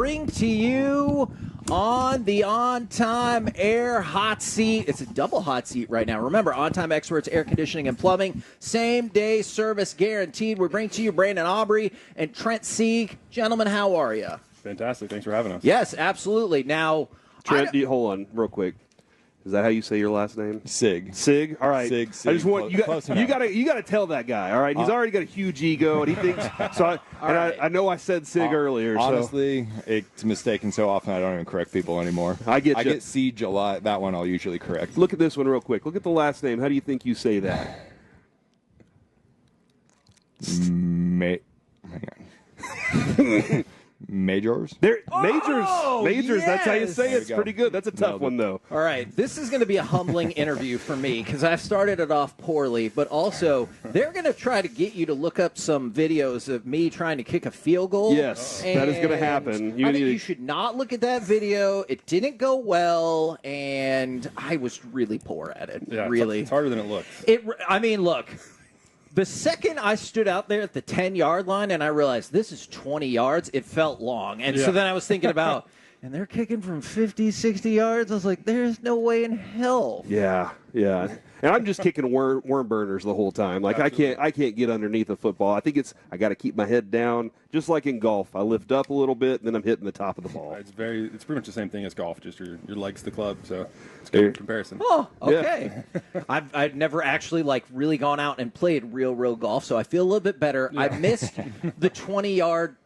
bring to you on the On-Time Air Hot Seat. It's a double hot seat right now. Remember, On-Time Experts, Air Conditioning and Plumbing, same-day service guaranteed. We bring to you Brandon Aubrey and Trent Sieg. Gentlemen, how are you? Fantastic. Thanks for having us. Yes, absolutely. Now, Trent, hold on real quick. Is that how you say your last name? Sieg. Sieg? All right. Sieg. I just want you got to tell that guy, all right? He's already got a huge ego and he thinks so I know I said Sieg earlier. Honestly, it's mistaken so often I don't even correct people anymore. I get Siege a lot. That one I'll usually correct. Look at this one real quick. Look at the last name. How do you think you say that? Hang on. Majors? Majors. Yes. That's how you say it. It's go. pretty good. That's a tough one, though. all right, this is going to be a humbling interview for me because I started it off poorly, but also they're going to try to get you to look up some videos of me trying to kick a field goal. Yes, that is going to happen. I think you should not look at that video. It didn't go well, and I was really poor at it. Yeah, really. It's harder than it looks. Look. The second I stood out there at the 10-yard line and I realized this is 20 yards, it felt long. And so then I was thinking about, and they're kicking from 50, 60 yards. I was like, there's no way in hell. Yeah. And I'm just kicking worm burners the whole time. Like I can't get underneath a football. I think I got to keep my head down, just like in golf. I lift up a little bit, and then I'm hitting the top of the ball. It's pretty much the same thing as golf. Just your legs to the club. So it's a good comparison. Oh, okay. Yeah. I've never actually really gone out and played real golf, so I feel a little bit better. Yeah. I missed the 20-yard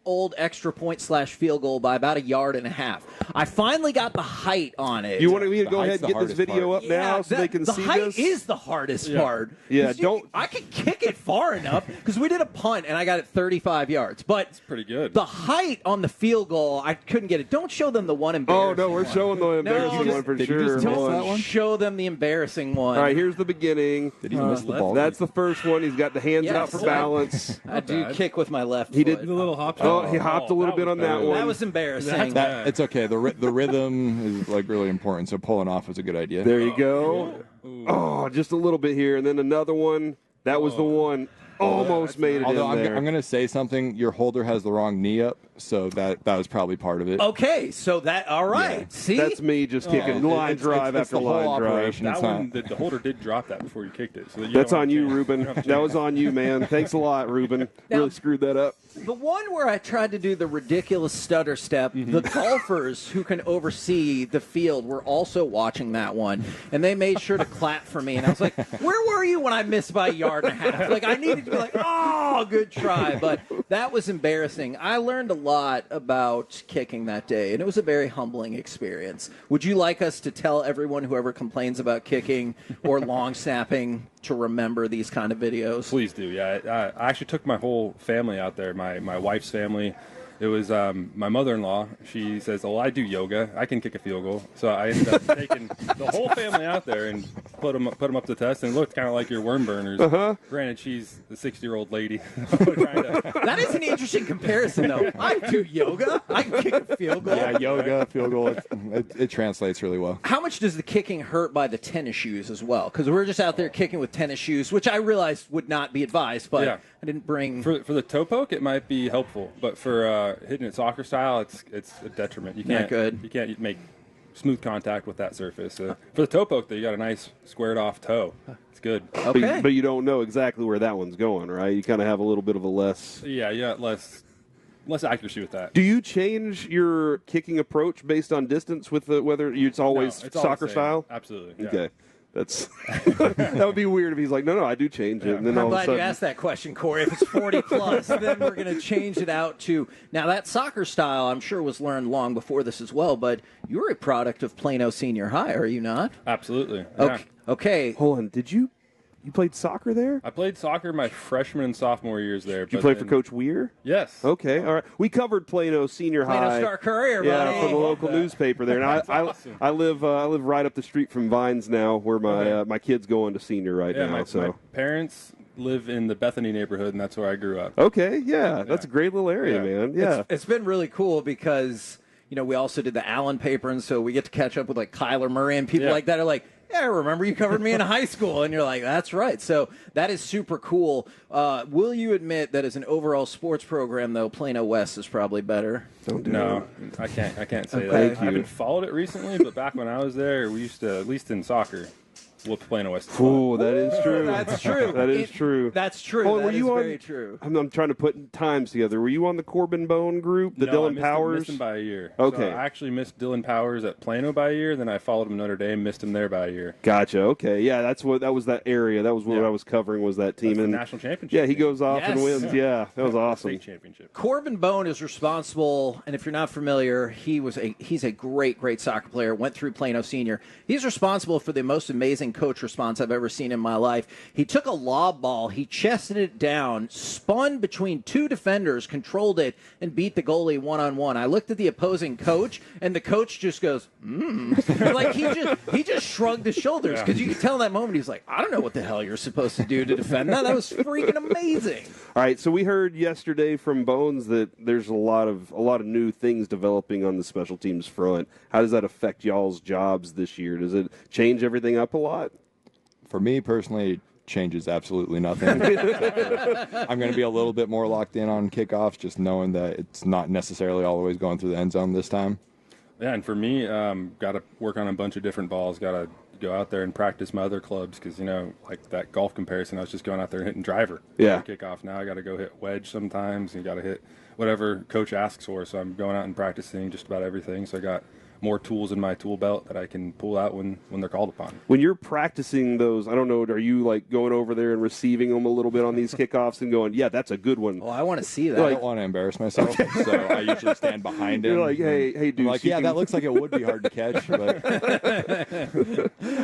old extra point / field goal by about 1.5 yards. I finally got the height on it. You want me to go ahead and get this video up now so they can see this? The height is the hardest part. Yeah, I can kick it far enough because we did a punt and I got it 35 yards. But it's pretty good. The height on the field goal, I couldn't get it. Don't show them the one embarrassing one. Oh, no, we're showing the embarrassing one for sure. Don't show them the embarrassing one. All right, here's the beginning. Did he miss the ball? That's the first one. He's got the hands out for balance. I do kick with my left foot. He did a little hop. Oh, he hopped a little bit on that one. That was embarrassing. It's okay. The rhythm is really important, so pulling off was a good idea. There you go. Oh, just a little bit here, and then another one. That was the one. Almost made it Although in there. I'm going to say something. Your holder has the wrong knee up, so that was probably part of it. Okay, so all right. Yeah. See? That's me just kicking line drive after line drive. That one, the holder did drop that before you kicked it. So that's on you, Ruben. That was on you, man. Thanks a lot, Ruben. Really screwed that up. The one where I tried to do the ridiculous stutter step, the golfers who can oversee the field were also watching that one, and they made sure to clap for me. And I was like, where were you when I missed by 1.5 yards? Like, I needed to be like, oh, good try. But that was embarrassing. I learned a lot about kicking that day, and it was a very humbling experience. Would you like us to tell everyone, whoever complains about kicking or long snapping, to remember these kind of videos? Please do. Yeah, I actually took my whole family out there. My wife's family. It was my mother-in-law. She says, "Oh, I do yoga. I can kick a field goal." So I ended up taking the whole family out there and put them up to the test, and it looked kind of like your worm burners. Granted, she's a 60-year-old lady. That is an interesting comparison, though. I do yoga. I can kick a field goal. Yeah, yoga, field goal. It translates really well. How much does the kicking hurt by the tennis shoes as well? Because we're just out there kicking with tennis shoes, which I realized would not be advised, but I didn't bring. For the toe poke, it might be helpful, but for hitting it soccer style, it's a detriment. You can't make smooth contact with that surface. So for the toe poke, though, you got a nice squared off toe. It's good. Okay. But you don't know exactly where that one's going, right? You kind of have a little bit of a less. Yeah, less accuracy with that. Do you change your kicking approach based on distance with whether it's always soccer style? Absolutely. Yeah. Okay. That would be weird if he's like, no, I do change it. And then I'm all glad of a sudden, you asked that question, Corey. If it's 40 plus, then we're going to change it out to. Now, that soccer style, I'm sure, was learned long before this as well, but you're a product of Plano Senior High, are you not? Absolutely. Yeah. Okay. Hold on. Did you played soccer there? I played soccer my freshman and sophomore years there. Did you play for Coach Weir? Yes. Okay, all right. We covered Plano Senior High. Plano Star Courier, buddy. From the local newspaper there. And awesome. I live right up the street from Vines now, where my kid's going to senior right now. My parents live in the Bethany neighborhood, and that's where I grew up. Okay, that's a great little area, man. Yeah, it's been really cool because we also did the Allen paper, and so we get to catch up with like Kyler Murray and people like that are like, yeah, I remember you covered me in high school. And you're like, that's right. So that is super cool. Will you admit that as an overall sports program, though, Plano West is probably better? No, I can't say Okay. that. I haven't followed it recently, but back when I was there, we used to, at least in soccer, whoop Plano West. Ooh, that is true. That's true. That is true. That's true. Oh, That were is you on, very true. I'm trying to put times together. Were you on the Corbin Bone group, the No, Dylan I Powers? missed him by a year. Okay. So I actually missed Dylan Powers at Plano by a year. Then I followed him Notre Dame, missed him there by a year. Gotcha. Okay. Yeah, that was that area. That was what Yeah. I was covering, was that team. That's the and national championship. yeah, he goes off and Yes. wins. Yeah, that was awesome. State championship. Corbin Bone is responsible, and if you're not familiar, he's a great soccer player, went through Plano Senior. He's responsible for the most amazing coach response I've ever seen in my life. He took a lob ball, he chested it down, spun between two defenders, controlled it, and beat the goalie one-on-one. I looked at the opposing coach, and the coach just goes, like he just shrugged his shoulders, because you could tell in that moment, he was like, I don't know what the hell you're supposed to do to defend that. That was freaking amazing. All right, so we heard yesterday from Bones that there's a lot of new things developing on the special teams front. How does that affect y'all's jobs this year? Does it change everything up a lot? For me personally, it changes absolutely nothing. I'm going to be a little bit more locked in on kickoffs, just knowing that it's not necessarily always going through the end zone this time. Yeah, and for me, got to work on a bunch of different balls. Got to go out there and practice my other clubs because, like that golf comparison, I was just going out there and hitting driver. Yeah. Kickoff. Now I got to go hit wedge sometimes, and got to hit whatever coach asks for. So I'm going out and practicing just about everything. So I got more tools in my tool belt that I can pull out when they're called upon. When you're practicing those, I don't know, are you like going over there and receiving them a little bit on these kickoffs and going, yeah, that's a good one? Oh, I want to see that. I don't want to embarrass myself, so I usually stand behind him. You're like, hey, dude. I'm like, yeah, that looks like it would be hard to catch. But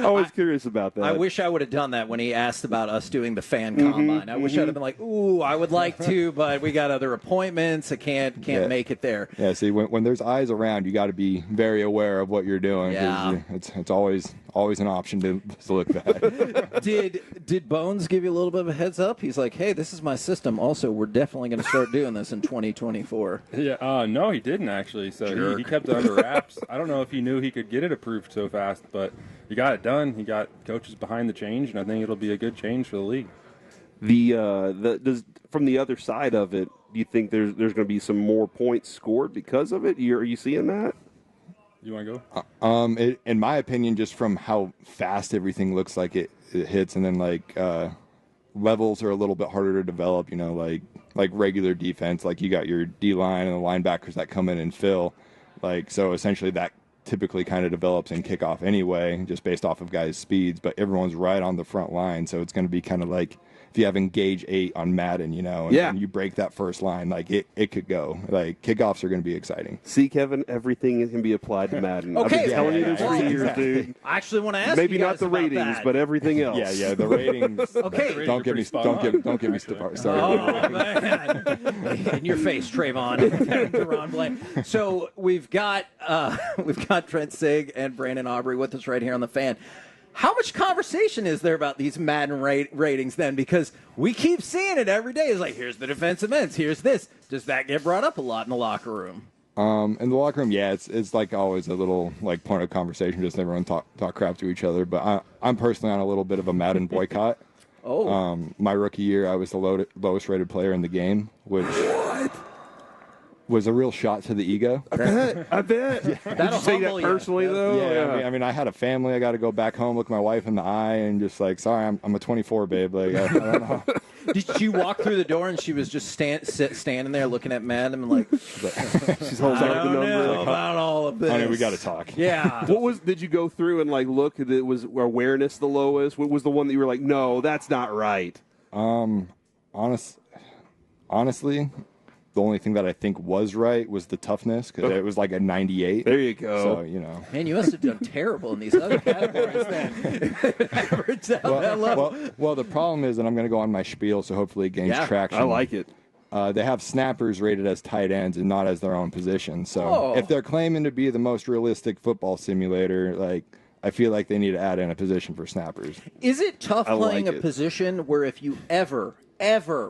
I was curious about that. I wish I would have done that when he asked about us doing the fan combine. I wish I'd have been like, ooh, I would like to, but we got other appointments. I can't make it there. yeah, see, when there's eyes around, you got to be very aware of what you're doing. 'Cause Yeah. it's always an option to look bad. Did Bones give you a little bit of a heads up? He's like, hey, this is my system. Also, we're definitely going to start doing this in 2024. Yeah, no, he didn't actually. So he kept it under wraps. I don't know if he knew he could get it approved so fast, but he got it done. He got coaches behind the change, and I think it'll be a good change for the league. From the other side of it, do you think there's going to be some more points scored because of it? Are you seeing that? You want to go? In my opinion, just from how fast everything looks like it hits, and then levels are a little bit harder to develop. Like regular defense, like you got your D line and the linebackers that come in and fill. So essentially that typically kind of develops in kickoff anyway, just based off of guys' speeds. But everyone's right on the front line, so it's going to be kind of like if you have engage 8 on Madden, and you break that first line, it could go. Kickoffs are going to be exciting. See, Kevin, everything can be applied to Madden. Okay. I've been telling you this for years, dude. I actually want to ask Maybe you not guys the about ratings, that. but everything else. Yeah, the ratings. Okay. Don't get me started. Oh, man. In your face, Trayvon. Deron Blank. So we've got Trent Sieg and Brandon Aubrey with us right here on the Fan. How much conversation is there about these Madden ratings then? Because we keep seeing it every day. It's like, here's the defensive ends, here's this. Does that get brought up a lot in the locker room? In the locker room, yeah, it's like always a little point of conversation. Just everyone talk crap to each other. But I'm personally on a little bit of a Madden boycott. My rookie year, I was the lowest rated player in the game, which was a real shot to the ego. I bet. Did you say that personally, though? Yeah, I mean, I had a family. I got to go back home, look my wife in the eye, and just sorry, I'm a 24, babe. I don't know. Did you walk through the door and she was just standing there looking at Madden and she's holding I up the don't number. know about all of this. Honey, we got to talk. Yeah. Did you go through and look at it? Was awareness the lowest? What was the one that you were like, no, that's not right? Honestly, the only thing that I think was right was the toughness, because it was like a 98. There you go. So, Man, you must have done terrible in these other categories then. Average out that level. Well, the problem is, and I'm going to go on my spiel, so hopefully it gains traction. I like it. They have snappers rated as tight ends and not as their own position. So if they're claiming to be the most realistic football simulator, I feel like they need to add in a position for snappers. Is it tough playing like a it. position where if you ever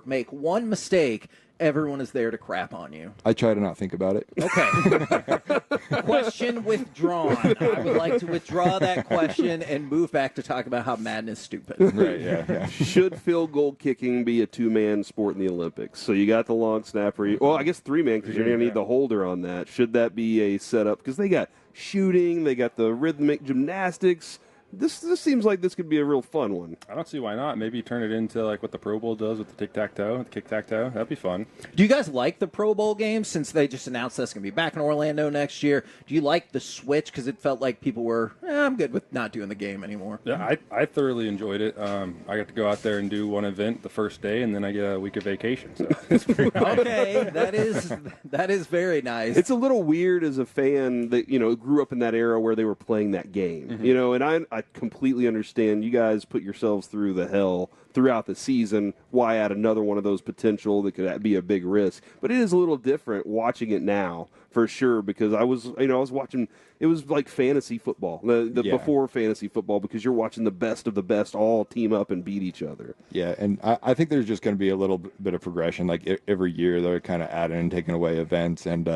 make one mistake, everyone is there to crap on you? I try to not think about it. Okay. Question withdrawn. I would like to withdraw that question and move back to talk about how Madden is stupid. Right, yeah. Should field goal kicking be a two-man sport in the Olympics? So you got the long snapper. Well, I guess three-man because you're going to need the holder on that. Should that be a setup? Because they got shooting, they got the rhythmic gymnastics. This seems like this could be a real fun one. I don't see why not. Maybe turn it into like what the Pro Bowl does with the tic-tac-toe, kick-tac-toe. That'd be fun. Do you guys like the Pro Bowl game since they just announced that's going to be back in Orlando next year? Do you like the switch because it felt like people were, I'm good with not doing the game anymore? Yeah, I thoroughly enjoyed it. I got to go out there and do one event the first day, and then I get a week of vacation. So it's pretty nice. Okay, that is very nice. It's a little weird as a fan that, grew up in that era where they were playing that game, and I completely understand you guys put yourselves through the hell throughout the season. Why add another one of those potential that could be a big risk? But it is a little different watching it now for sure, because I was watching, it was like fantasy football, before fantasy football, because you're watching the best of the best all team up and beat each other. Yeah, and I think there's just going to be a little bit of progression. Like every year they're kind of adding and taking away events, and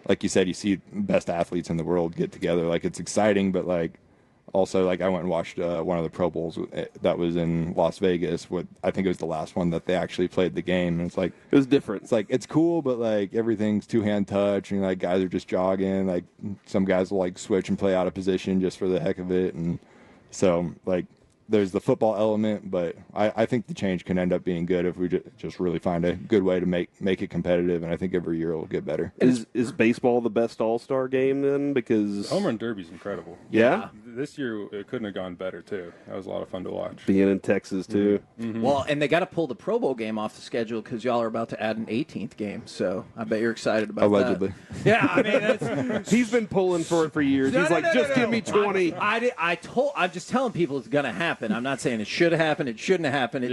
like you said, you see best athletes in the world get together. Like, it's exciting, but like also, like, I went and watched one of the Pro Bowls that was in Las Vegas. I think it was the last one that they actually played the game. And it's like, it was different. It's like, it's cool, but like everything's two-hand touch, and like guys are just jogging. Like, some guys will like switch and play out of position just for the heck of it. And so like, there's the football element, but I think the change can end up being good if we just really find a good way to make it competitive, and I think every year it'll get better. Is baseball the best all-star game then? Because The Home Run Derby's incredible. Yeah? This year it couldn't have gone better too. That was a lot of fun to watch. Being in Texas too. Mm-hmm. Well, and they got to pull the Pro Bowl game off the schedule because y'all are about to add an 18th game. So I bet you're excited about Allegedly. that. Yeah, I mean, He's been pulling for it for years. He's like, just give me 20. I'm just telling people it's going to happen. I'm not saying it should have happened. It shouldn't have happened.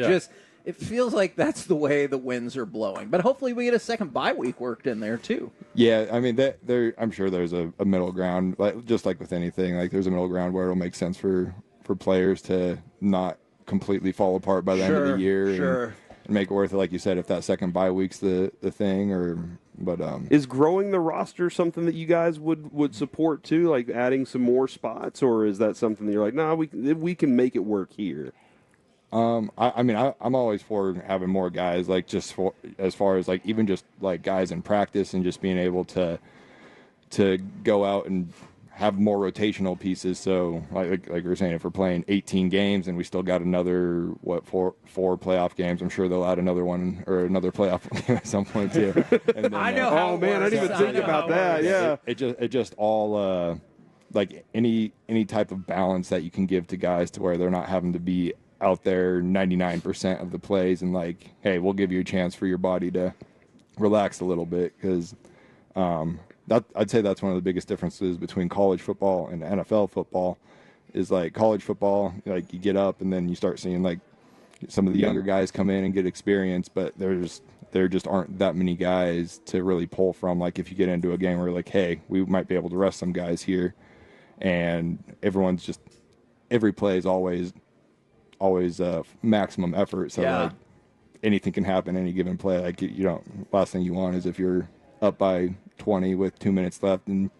It feels like that's the way the winds are blowing. But hopefully we get a second bye week worked in there too. Yeah, I mean, I'm sure there's a middle ground, just like with anything. Like, there's a middle ground where it'll make sense for players to not completely fall apart by the end of the year and make it worth it. Like you said, if that second bye week's the thing, but is growing the roster something that you guys would support too, like adding some more spots, or is that something that you're like, nah, we can make it work here? I mean, I'm always for having more guys, like, just as far as like even just like guys in practice and just being able to go out and have more rotational pieces. So like we were saying, if we're playing 18 games and we still got another four playoff games, I'm sure they'll add another one or another playoff game at some point too. And then, I know. How oh man, I didn't even think about that. Yeah, it just all like any type of balance that you can give to guys to where they're not having to be out there 99% of the plays, and like, hey, we'll give you a chance for your body to relax a little bit, because I'd say that's one of the biggest differences between college football and NFL football. Is like, college football, like, you get up and then you start seeing like some of the younger guys come in and get experience, but there just aren't that many guys to really pull from. Like, if you get into a game where like, hey, we might be able to rest some guys here, and every play is always maximum effort. So like, anything can happen any given play. Like, last thing you want is if you're up by 20 with 2 minutes left and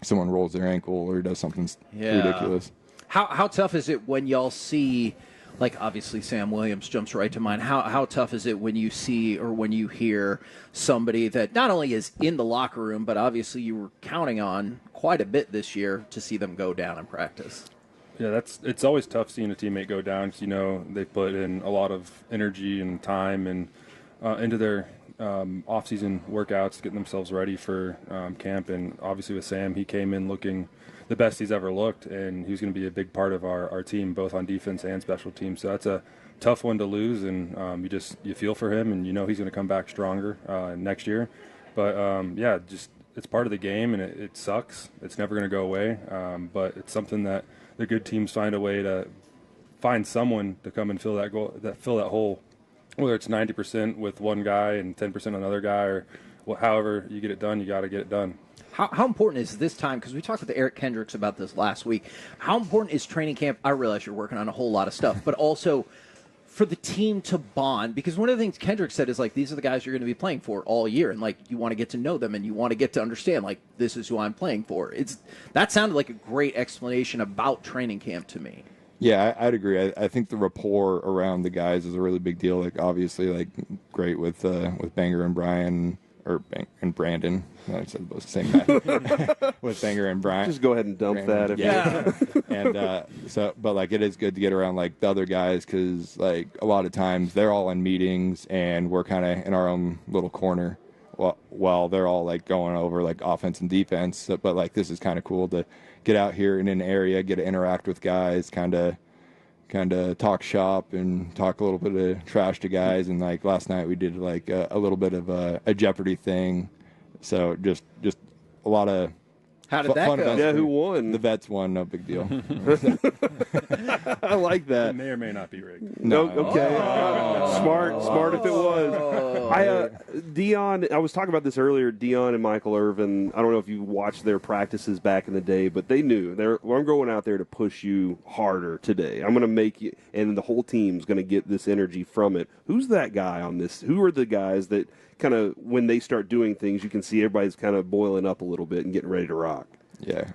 someone rolls their ankle or does something ridiculous. How tough is it when y'all see, like, obviously Sam Williams jumps right to mind. How tough is it when you see or when you hear somebody that not only is in the locker room, but obviously you were counting on quite a bit this year to see them go down in practice? Yeah, it's always tough seeing a teammate go down, because they put in a lot of energy and time and into their off-season workouts, getting themselves ready for camp. And obviously with Sam, he came in looking the best he's ever looked, and he's going to be a big part of our team, both on defense and special teams. So that's a tough one to lose, and you feel for him, and he's going to come back stronger next year. But it's part of the game, and it sucks. It's never going to go away, but it's something that the good teams find a way to find someone to come and fill that hole, whether it's 90% with one guy and 10% another guy, or however you get it done, you got to get it done. How important is this time? Because we talked with Eric Kendricks about this last week. How important is training camp? I realize you're working on a whole lot of stuff, but also for the team to bond? Because one of the things Kendrick said is, like, these are the guys you're going to be playing for all year, and, like, you want to get to know them, and you want to get to understand, like, this is who I'm playing for. That sounded like a great explanation about training camp to me. Yeah, I'd agree. I think the rapport around the guys is a really big deal. Like, obviously, like, great with Banger and Brian, and Brandon. I said both the same guy. With Banger and Brian. Just go ahead and dump Brandon. that. And but like, it is good to get around like the other guys, because like a lot of times they're all in meetings and we're kind of in our own little corner while they're all like going over like offense and defense. So, but like, this is kind of cool to get out here in an area, get to interact with guys, kind of talk shop and talk a little bit of trash to guys. And like last night we did like a little bit of a Jeopardy thing. So just a lot of How did that go? Yeah, who won? The vets won, no big deal. I like that. It may or may not be rigged. No, okay. Smart if it was. Dion, I was talking about this earlier, Dion and Michael Irvin. I don't know if you watched their practices back in the day, but they knew. I'm going out there to push you harder today. I'm going to make you, and the whole team's going to get this energy from it. Who's that guy on this? Who are the guys that kind of, when they start doing things, you can see everybody's kind of boiling up a little bit and getting ready to rock? Yeah.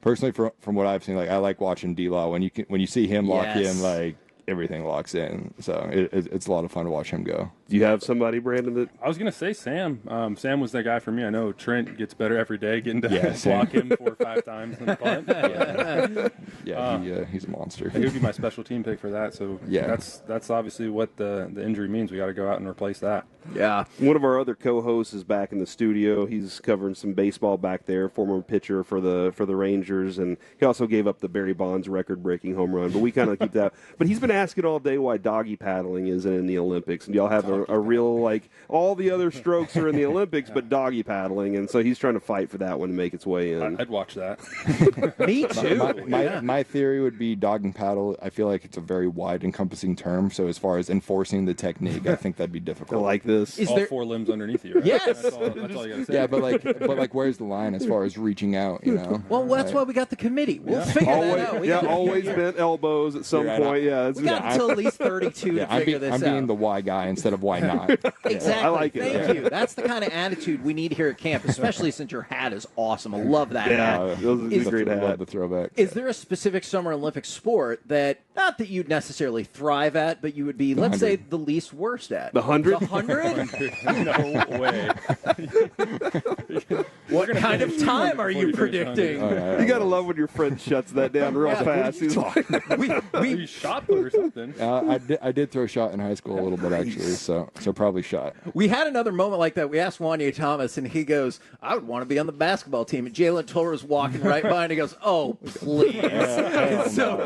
Personally, from what I've seen, like I like watching D-Law. When you see him lock in, like everything locks in. So it's a lot of fun to watch him go. Do you have somebody, Brandon, that... I was going to say Sam. Sam was that guy for me. I know Trent gets better every day, getting to Sam. block him 4 or 5 times in the punt. He's a monster. He would be my special team pick for that. So that's obviously what the injury means. We got to go out and replace that. Yeah. One of our other co-hosts is back in the studio. He's covering some baseball back there, former pitcher for the Rangers, and he also gave up the Barry Bonds record-breaking home run. But we kind of keep that. But he's been asking all day why doggy paddling isn't in the Olympics. And y'all have a real, like, all the other strokes are in the Olympics, but doggy paddling. And so he's trying to fight for that one to make its way in. I'd watch that. Me too. My theory would be dog and paddle. I feel like it's a very wide encompassing term. So as far as enforcing the technique, I think that'd be difficult. I like this. All 4 limbs underneath you, right? Yes. That's all you got to say. Yeah, but like, where's the line as far as reaching out? You know. Well, that's why we got the committee. We'll figure that out. Always bent elbows at some point. Yeah, we got until at least 32 to figure this out. I'm being the why guy instead of why not. Exactly. I like it. Thank you. That's the kind of attitude we need here at camp, especially since your hat is awesome. I love that hat. Those are great hat. Love the throwback. Is there a specific Summer Olympic sport that, not that you'd necessarily thrive at, but you would be, let's say, the least worst at? The 100? The 100? No way. What kind of time are you predicting? You got to love when your friend shuts that down real fast. He's like, You shot put or something. I did throw a shot in high school a little bit, actually, so probably shot. We had another moment like that. We asked Wanye Thomas, and he goes, I would want to be on the basketball team. And Jalen Toller was walking right by, and he goes, oh, please. And so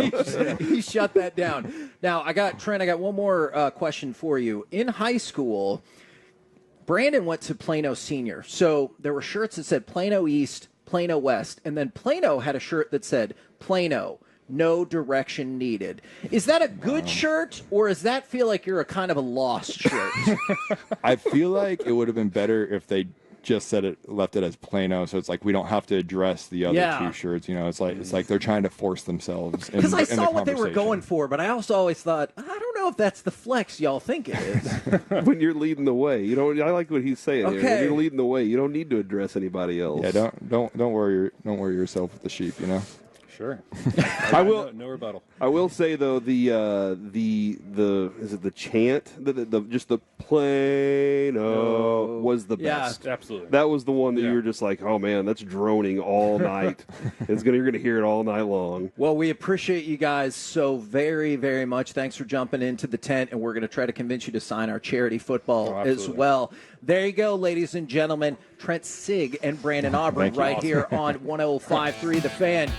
he shut that down. Now, Trent, I got one more question for you. In high school, Brandon went to Plano Senior. So there were shirts that said Plano East, Plano West, and then Plano had a shirt that said Plano, no direction needed. Is that a good shirt, or does that feel like you're a kind of a lost shirt? I feel like it would have been better if they just left it as Plano, so it's like we don't have to address the other 2 shirts. You know, it's like they're trying to force themselves. Because I saw what they were going for, but I also always thought, I don't know if that's the flex y'all think it is. When you're leading the way, you don't. I like what he's saying here. When you're leading the way, you don't need to address anybody else. Yeah, don't worry yourself with the sheep. You know. Sure. I will. No rebuttal. I will say though, the is it the chant? The Plano was the best. Absolutely. That was the one that you were just like, oh man, that's droning all night. You're gonna hear it all night long. Well, we appreciate you guys so very, very much. Thanks for jumping into the tent, and we're going to try to convince you to sign our charity football as well. There you go, ladies and gentlemen. Trent Sieg and Brandon Aubrey right here on 105.3 The Fan.